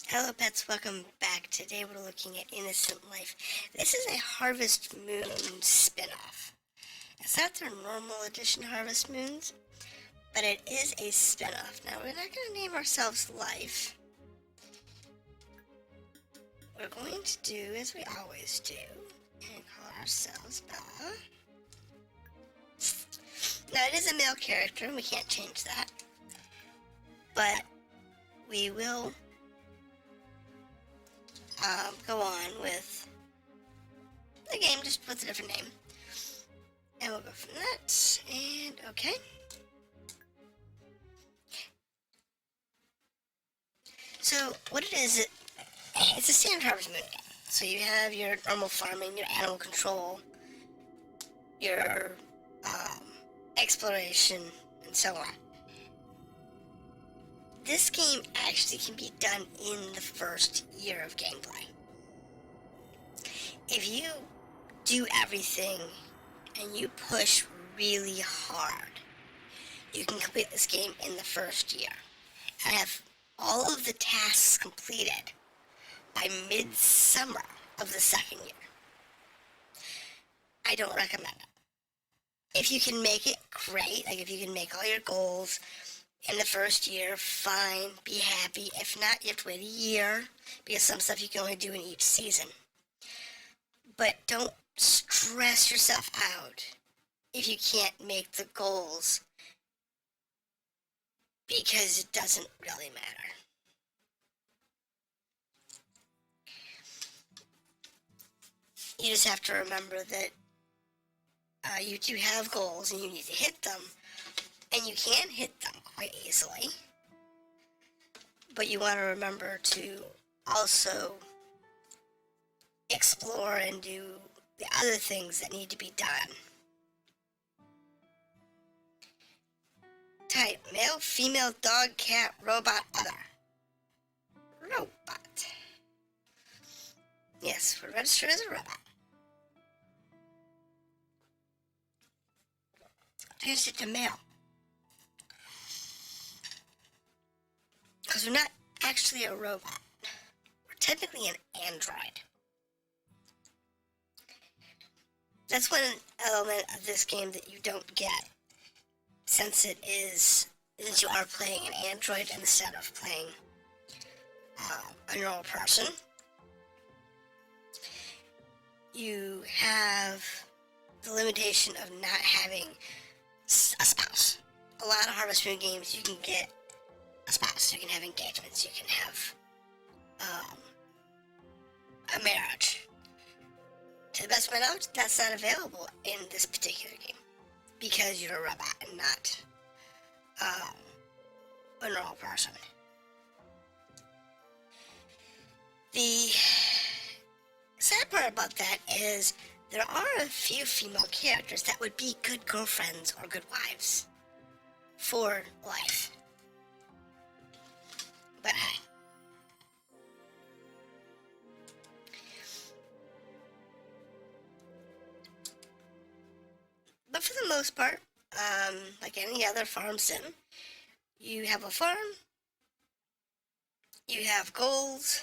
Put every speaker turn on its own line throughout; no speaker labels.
Hello pets, welcome back. Today we're looking at Innocent Life. This is a Harvest Moon spin-off. It's not their normal edition Harvest Moons, but it is a spin-off. Now we're not going to name ourselves Life. We're going to do as we always do and call ourselves Bella. Now it is a male character and we can't change that, but we will go on with the game just with a different name. And we'll go from that, and okay. So, what it is, it's a standard Harvest Moon game. So you have your normal farming, your animal control, your exploration, and so on. This game actually can be done in the first year of gameplay. If you do everything and you push really hard, you can complete this game in the first year and have all of the tasks completed by midsummer of the second year. I don't recommend it. If you can make it, great. Like if you can make all your goals in the first year, fine, be happy. If not, you have to wait a year because some stuff you can only do in each season. But don't stress yourself out if you can't make the goals because it doesn't really matter. You just have to remember that you do have goals and you need to hit them, and you can hit them quite easily. But you want to remember to also explore and do the other things that need to be done. Type male, female, dog, cat, robot, other. Robot. Yes, we're registered as a robot. Change it to male. Because we're not actually a robot. We're technically an android. That's one element of this game that you don't get, since you are playing an android instead of playing a normal person. You have the limitation of not having a spouse. A lot of Harvest Moon games, you can get a spouse, you can have engagements, you can have a marriage. To the best of my knowledge, that's not available in this particular game because you're a robot and not a normal person. The sad part about that is there are a few female characters that would be good girlfriends or good wives for Life. But hey. But for the most part, like any other farm sim, you have a farm, you have goals,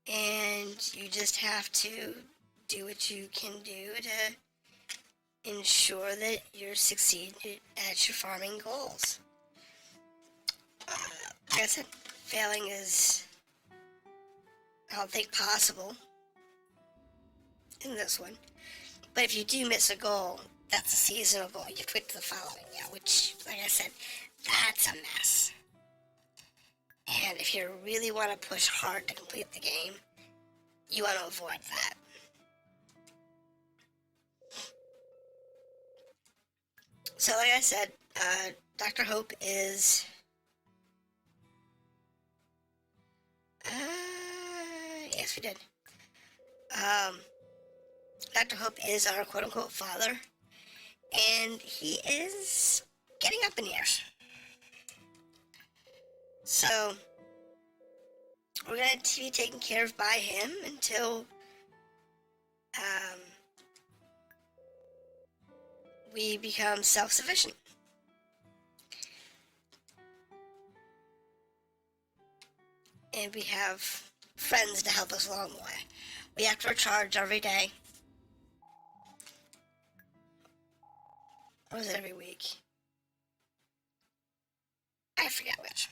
and you just have to do what you can do to ensure that you're succeeding at your farming goals. Like I said, failing is, I don't think, possible in this one. But if you do miss a goal, that's a seasonal goal. You have to wait to the following year, which, like I said, that's a mess. And if you really want to push hard to complete the game, you want to avoid that. So, like I said, Dr. Hope is... yes, we did. Dr. Hope is our quote-unquote father, and he is getting up in years. So, we're going to be taken care of by him until we become self-sufficient. and we have friends to help us along the way. We have to recharge every day. Or was it every week? I forget which.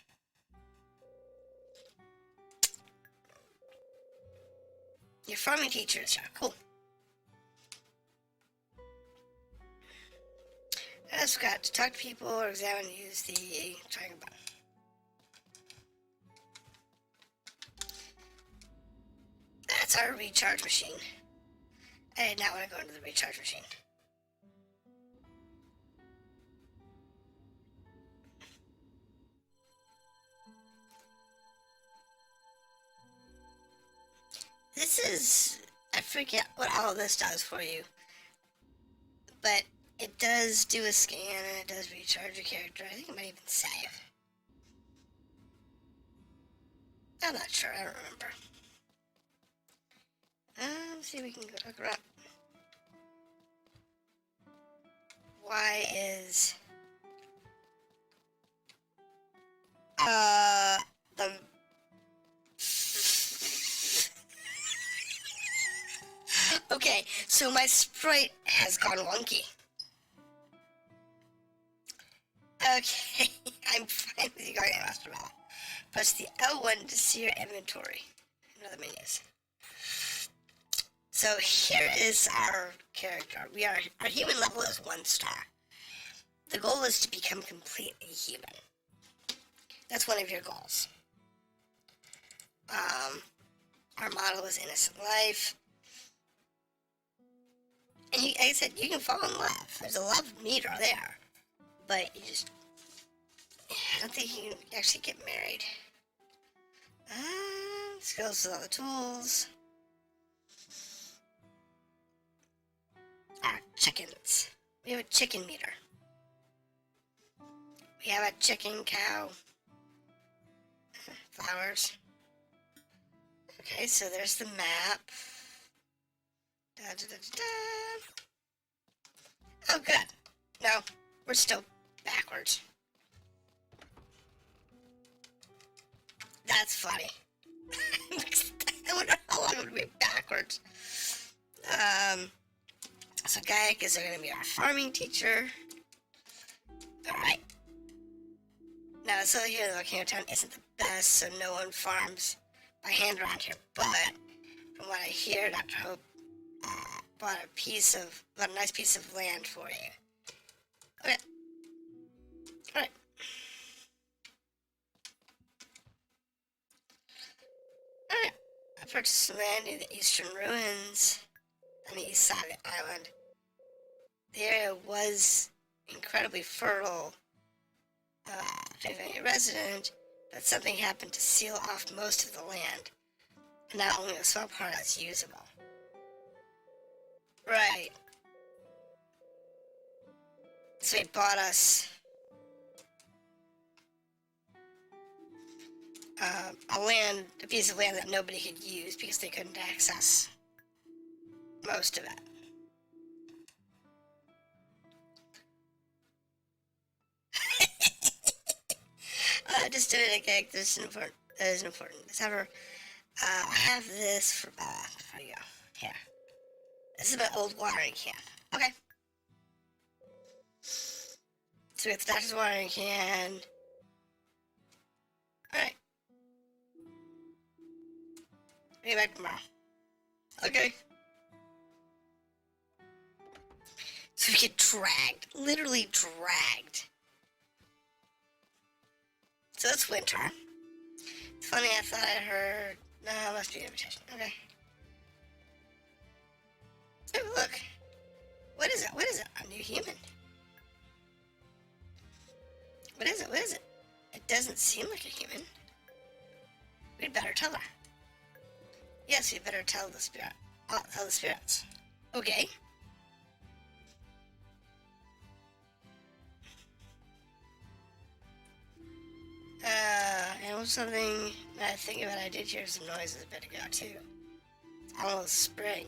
Your farming teacher is here. Cool. I also got to talk to people or examine and use the triangle button. That's our recharge machine. I did not want to go into the recharge machine. This is, I forget what all of this does for you, but it does do a scan and it does recharge your character. I think it might even save. I'm not sure, I don't remember. Let's see if we can go look around. Why is the okay, so my sprite has gone wonky. Okay, I'm fine with you going after that. Press the L1 to see your inventory and other menus. So here is our character. Our human level is 1 star. The goal is to become completely human. That's one of your goals. Our motto is innocent life. And like I said, you can fall in love. There's a love meter there. But you just, I don't think you can actually get married. Skills with all the tools. Chickens. We have a chicken meter. We have a chicken, cow, flowers. Okay, so there's the map. Da, da, da, da, da. Oh, good. No, we're still backwards. That's funny. I wonder how long it would be backwards. So Gaiak is going to be our farming teacher. Alright. Now, so here the volcano town isn't the best, so no one farms by hand around here. But from what I hear, Dr. Hope bought a nice piece of land for you. Okay. Alright. Alright. I purchased some land near the eastern ruins on the east side of the island. The area was incredibly fertile, a resident, but something happened to seal off most of the land, and not only a small part is usable. Right. So he bought us a piece of land that nobody could use because they couldn't access most of it. Just doing it again. This is important. That is important. However, I have this for Bella. There you go. Here. This is my old watering can. Okay. So we have the doctor's watering can. Alright. I'll be back tomorrow. Okay. So we get dragged. Literally dragged. So it's winter. It's funny, I thought I heard... No, it must be an invitation. Okay. Oh, look. What is it? What is it? A new human. What is it? What is it? It doesn't seem like a human. We'd better tell her. Yes, we better tell the spirit. Oh, tell the spirits. Okay. And something that I think about, I did hear some noises a bit ago, too. It's almost spring.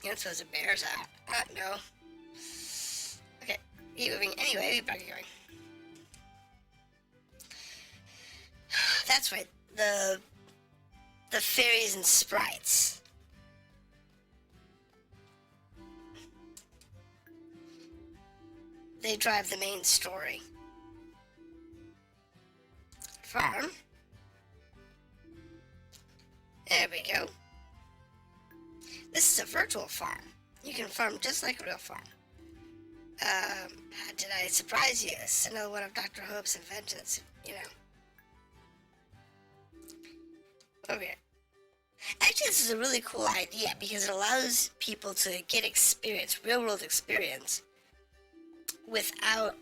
I don't suppose the bear's out. No. Okay, keep moving. Anyway, we better get going. That's right. the fairies and sprites. They drive the main story. Farm. There we go. This is a virtual farm. You can farm just like a real farm. Did I surprise you? It's another one of Dr. Hope's inventions, you know. Over here. Actually, this is a really cool idea because it allows people to get experience, real world experience, without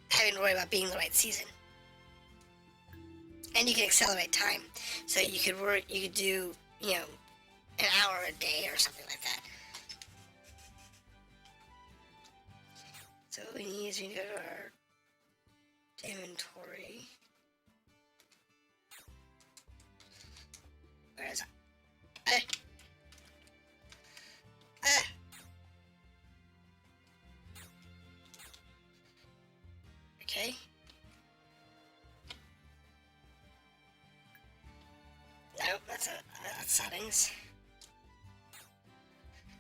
having to worry about being the right season. And you can accelerate time. So you could work, you could do, you know, an hour a day or something like that. So we need to go to our inventory. Where is it? Okay. Nope, that's settings.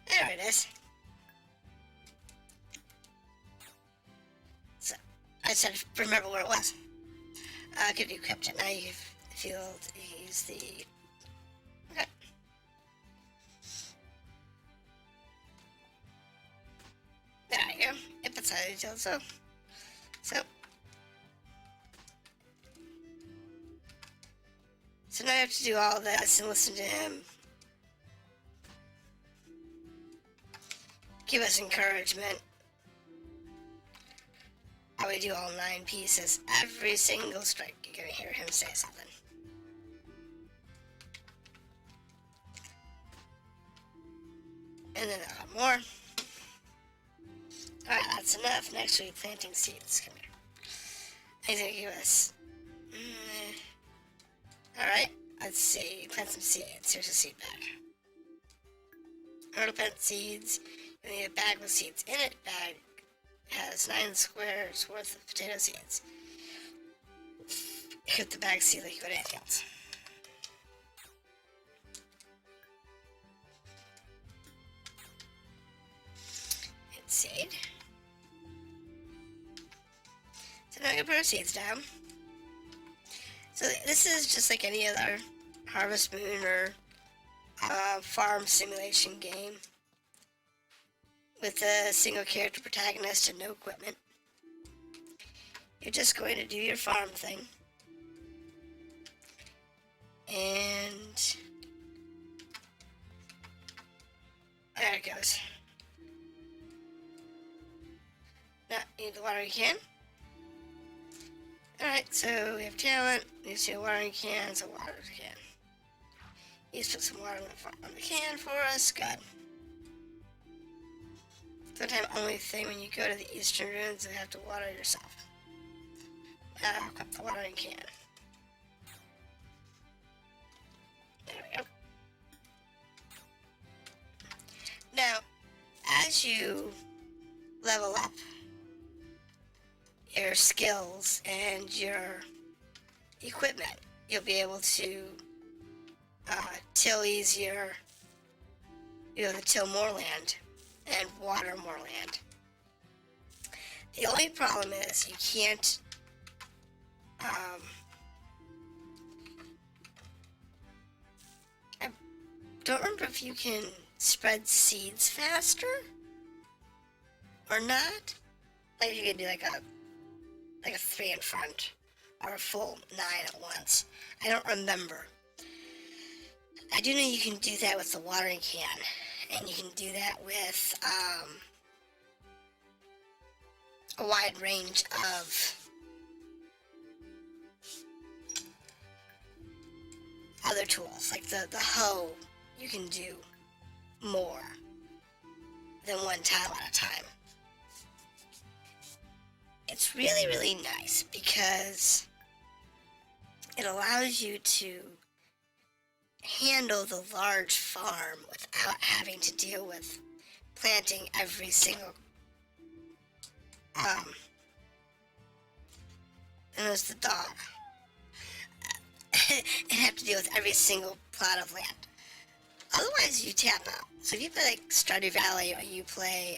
There it is. So, I said remember where it was. Could be equipped. Now you field use the. Okay. There you go. It puts out details. So now I have to do all this and listen to him give us encouragement. How we do all 9 pieces. Every single strike, you're gonna hear him say something. And then a lot more. Alright, that's enough. Next week, planting seeds. Come here. He's gonna give us. Alright, let's see. Plant some seeds. Here's a seed bag. Order plant seeds. You need a bag with seeds in it. Bag has 9 squares worth of potato seeds. Hit the bag seed like you would anything else. Hit seed. So now we can put our seeds down. So this is just like any other Harvest Moon or farm simulation game with a single character protagonist and no equipment. You're just going to do your farm thing. And there it goes. Now, you need the watering can. Alright, so we have talent. You see a watering can, so water the can. He's put some water on the can for us. Good. Sometimes only thing when you go to the Eastern Ruins, you have to water yourself. Equip the watering can. There we go. Now, as you level up your skills and your equipment, you'll be able to till easier, to till more land and water more land. The only problem is you can't I don't remember if you can spread seeds faster or not. Like you can do like a 3 in front or a full 9 at once. I don't remember. I do know you can do that with the watering can, and you can do that with a wide range of other tools. Like the hoe, you can do more than one tile at a time. It's really, really nice because it allows you to handle the large farm without having to deal with planting every single and there's the dog and have to deal with every single plot of land. Otherwise you tap out. So if you play like Stardew Valley or you play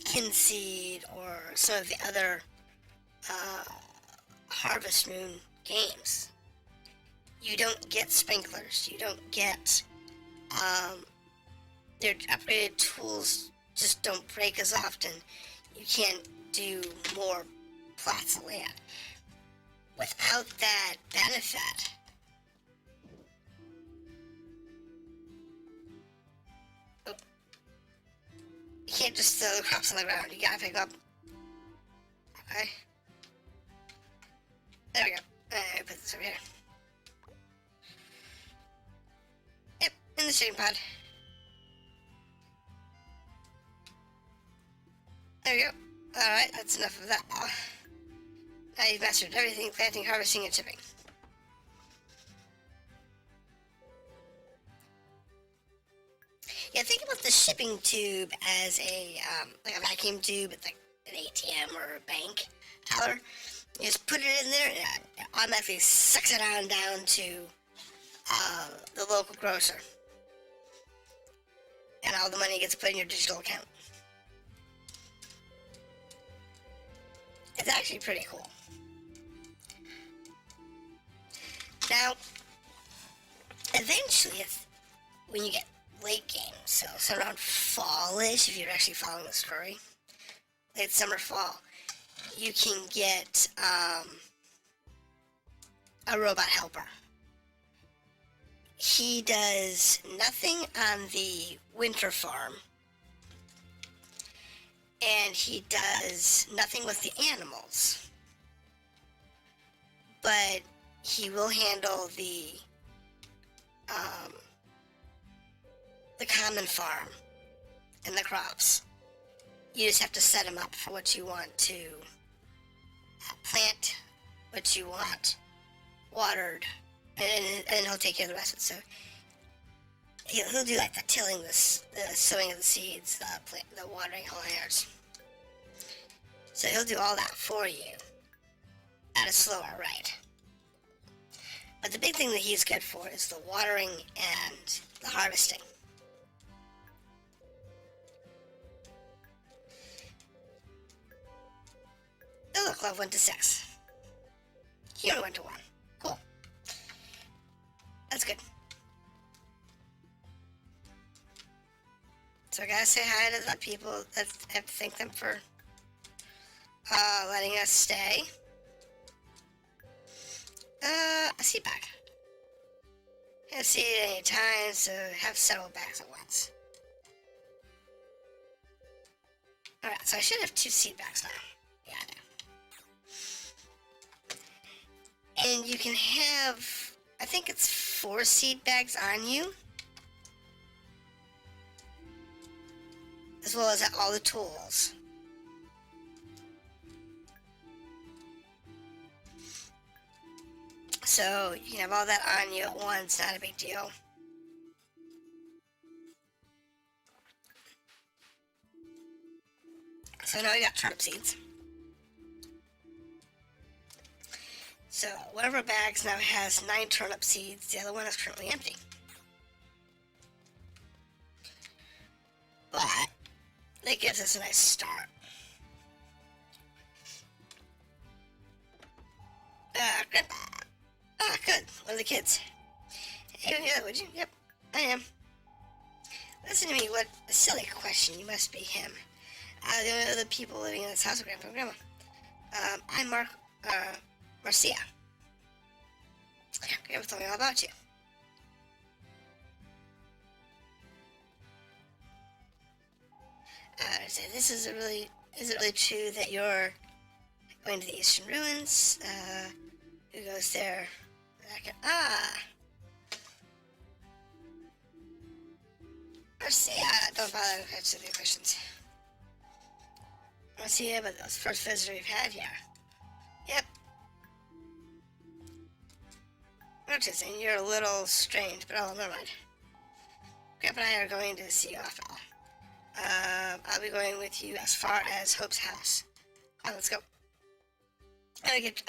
Kinseed or some of the other Harvest Moon games, you don't get sprinklers, you don't get their upgraded tools just don't break as often. You can't do more plots of land. Without that benefit, you can't just throw the crops on the ground. You gotta pick up. Okay. There we go. Put this over here. Yep, in the shipping pod. There we go. Alright, that's enough of that. Now you've mastered everything: planting, harvesting, and shipping. Yeah, think about the shipping tube as a like a vacuum tube at like an ATM or a bank teller. You just put it in there and it automatically sucks it on down to the local grocer. And all the money gets put in your digital account. It's actually pretty cool. Now, eventually, when you get late game, so around fallish, if you're actually following the story, late summer, fall, you can get a robot helper. He does nothing on the winter farm, and he does nothing with the animals, but he will handle the common farm and the crops. You just have to set him up for what you want to plant, what you want watered, and he'll take care of the rest of it. So he'll do like the tilling, the sowing of the seeds, the watering, all hairs. So he'll do all that for you at a slower rate. But the big thing that he's good for is the watering and the harvesting. Oh look, love went to 6. He only went to 1. Cool. That's good. So I gotta say hi to the people that have to thank them for letting us stay. A seed bag. Can't see it any time, so have several bags at once. Alright, so I should have 2 seed bags now. Yeah, I do. And you can have, I think it's 4 seed bags on you, as well as all the tools. So you can have all that on you at once, not a big deal. So now we got turnip seeds. So one of our bags now has 9 turnip seeds, the other one is currently empty. But that gives us a nice start. Grandpa. Ah, good. One of the kids. Hey, you would you? Yep, I am. Listen to me, what a silly question. You must be him. The only other people living in this house are Grandpa and Grandma. I'm Marcia. Grandpa told me all about you. So this is it really true that you're going to the Eastern Ruins? Who goes there? Marcia, don't bother to answer the questions. Marcia, but that's the first visitor we've had here. Yep. autism. You're a little strange, but oh, never mind. Grandpa and I are going to see you after all. I'll be going with you as far as Hope's house. Let's go. And we get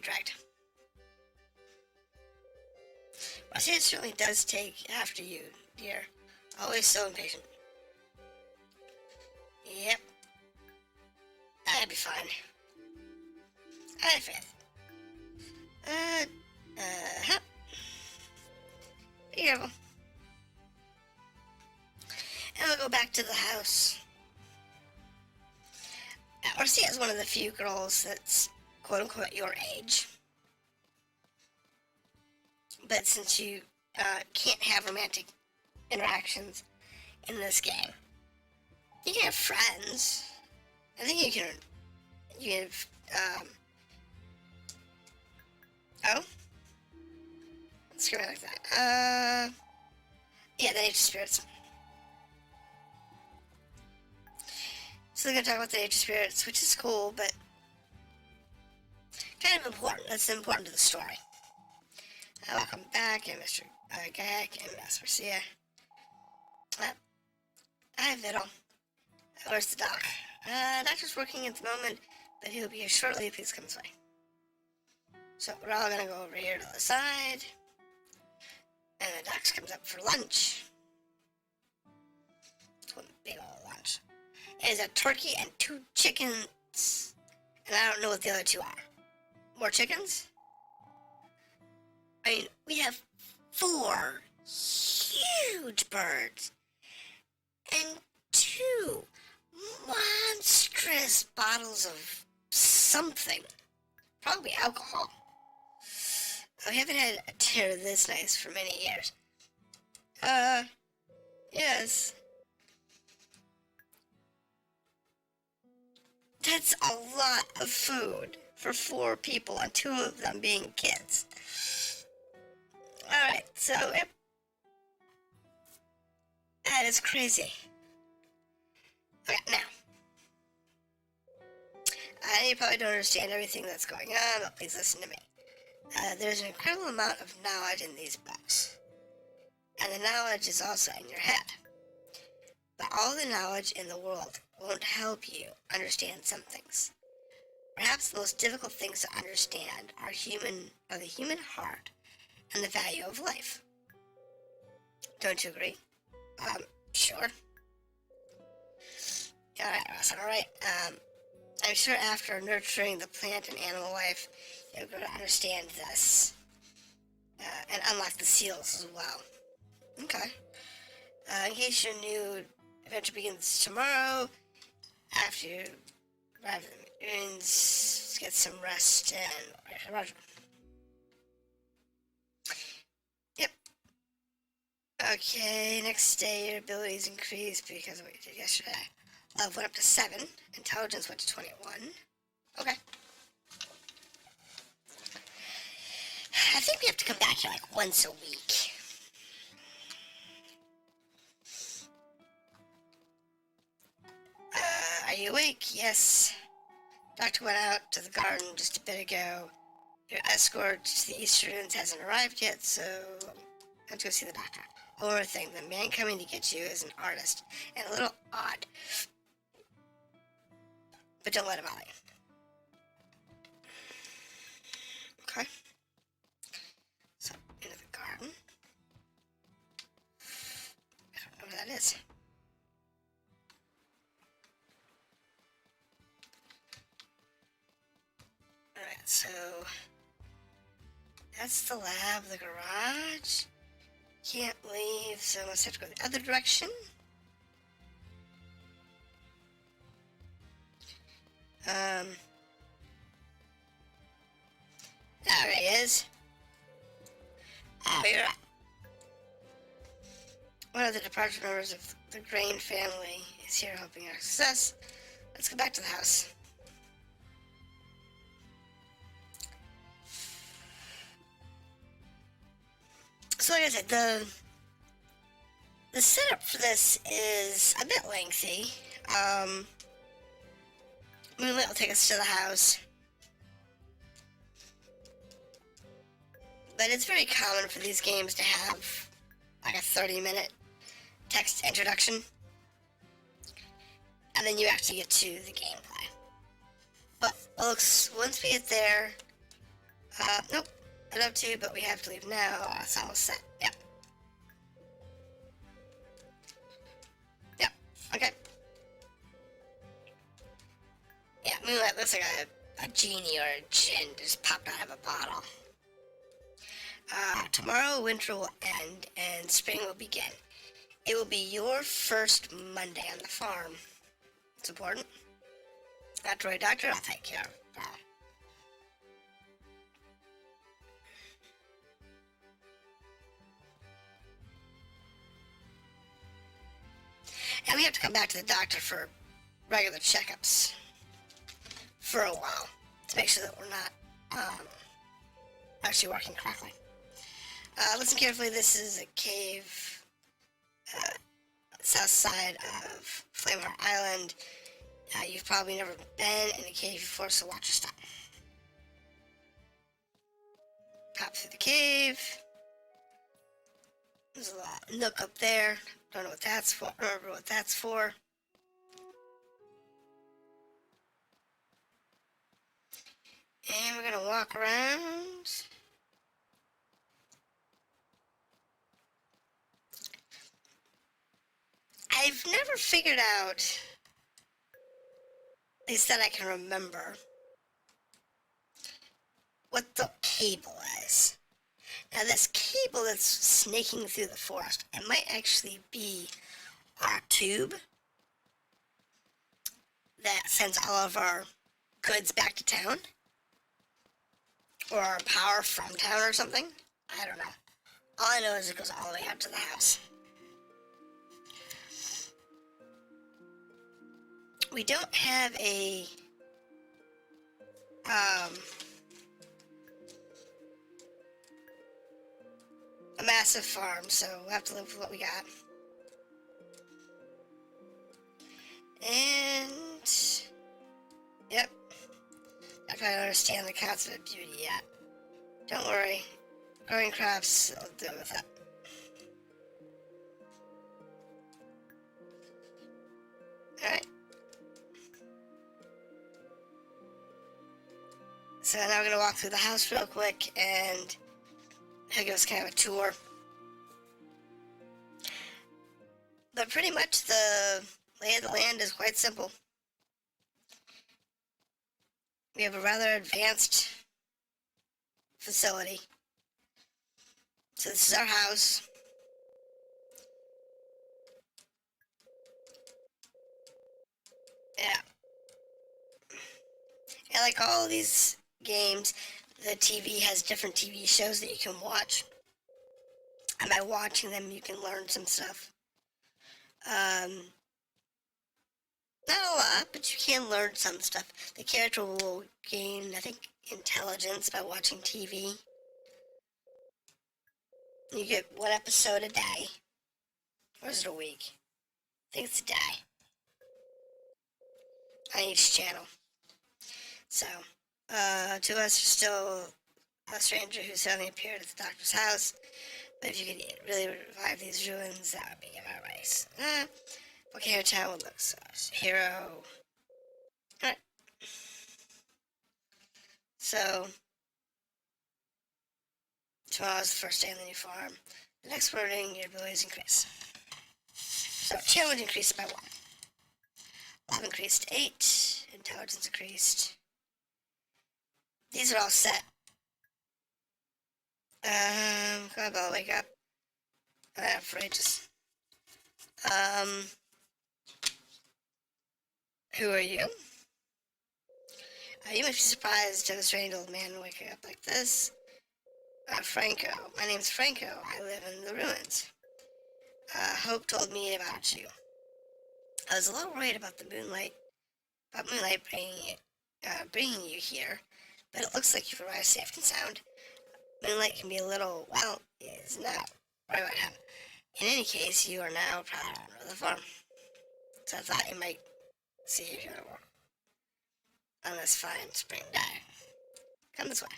dragged. Well, it certainly does take after you, dear. Always so impatient. Yep. I'll be fine. I have faith. Be careful. And we'll go back to the house. Marcia is one of the few girls that's quote-unquote your age. But since you can't have romantic interactions in this game, you can have friends. I think you can, oh? Let's go like that. Yeah, the nature spirits. So they're going to talk about the nature spirits, which is cool, but kind of important. That's important to the story. Welcome back, and Mr. Gag and Miss Marcia. Hi, Viddle. Where's the doc? Doctor's working at the moment, but he'll be here shortly. Please come this way. So we're all going to go over here to the side. And the doc comes up for lunch. One big old lunch. It is a turkey and 2 chickens. And I don't know what the other 2 are. More chickens? I mean, we have 4 huge birds. And 2 monstrous bottles of something. Probably alcohol. We haven't had a dinner this nice for many years. Yes. That's a lot of food for 4 people, and 2 of them being kids. Alright, so, yep. That is crazy. Okay, now. I know you probably don't understand everything that's going on, but please listen to me. There's an incredible amount of knowledge in these books. And the knowledge is also in your head. But all the knowledge in the world won't help you understand some things. Perhaps the most difficult things to understand are the human heart and the value of life. Don't you agree? Sure. Alright, Ross, alright. I'm sure after nurturing the plant and animal life, you're going to understand this. And unlock the seals as well. Okay. In case you're new, adventure begins tomorrow. After you arrive at the ruins, get some rest and... Roger. Yep. Okay, next day your abilities increase because of what you did yesterday. Love went up to 7. Intelligence went to 21. Okay. I think we have to come back here like once a week. Are you awake? Yes. Doctor went out to the garden just a bit ago. Your escort to the East Ruins hasn't arrived yet, so let's go see the doctor. One more thing, the man coming to get you is an artist, and a little odd. But don't let him out. Okay. So, into the garden. I don't know where that is. Alright, so... that's the lab, the garage. Can't leave, so I must have to go the other direction. There he is. Oh, you're right. One of the departed members of the Grain family is here hoping our success. Let's go back to the house. So like I said, the setup for this is a bit lengthy. Moonlight will take us to the house. But it's very common for these games to have like a 30-minute text introduction, and then you actually get to the gameplay. But looks, once we get there, nope, I'd love to, but we have to leave now. Oh, it's almost set. Yep. Yep. Okay. Yeah, Moonlight looks like a genie or a djinn just popped out of a bottle. Tomorrow winter will end and spring will begin. It will be your first Monday on the farm. It's important. Not Roy Doctor, I'll take care of that. And we have to come back to the doctor for regular checkups for a while to make sure that we're not actually working correctly. Listen carefully, this is a cave south side of Flameheart Island. You've probably never been in a cave before, so watch your step. Pop through the cave. There's a little nook up there. Don't know what that's for. Remember what that's for. And we're gonna walk around. I've never figured out, at least that I can remember, what the cable is. Now this cable that's snaking through the forest, it might actually be our tube that sends all of our goods back to town. Or our power from town or something. I don't know. All I know is it goes all the way out to the house. We don't have a massive farm, so we'll have to live with what we got. And yep, I probably don't understand the concept of beauty yet. Don't worry, growing crops, I'll deal with that. Alright. So now we're going to walk through the house real quick and he'll give us kind of a tour. But pretty much the lay of the land is quite simple. We have a rather advanced facility. So this is our house. Yeah. And like all these games, the TV has different TV shows that you can watch. And by watching them, you can learn some stuff. Not a lot, but you can learn some stuff. The character will gain, I think, intelligence by watching TV. You get one episode a day. Or is it a week? I think it's a day. On each channel. So, two of us are still a stranger who suddenly appeared at the doctor's house. But if you could really revive these ruins, that would be my race. What kind of town would look so? Hero. Alright. So, tomorrow's the first day on the new farm. The next wording, your abilities increase. So, challenge increased by 1. Love increased to 8. Intelligence increased. These are all set. Come on, Bella, wake up. For ages. Who are you? You might be surprised to the strange old man waking up like this. Franco. My name's Franco. I live in the ruins. Hope told me about you. I was a little worried about Moonlight bringing you here, but it looks like you've arrived safe and sound. Moonlight can be a little, well, is not right about him. In any case, you are now proud owner of the farm. So I thought you might see if you want to work on this fine spring day. Come this way.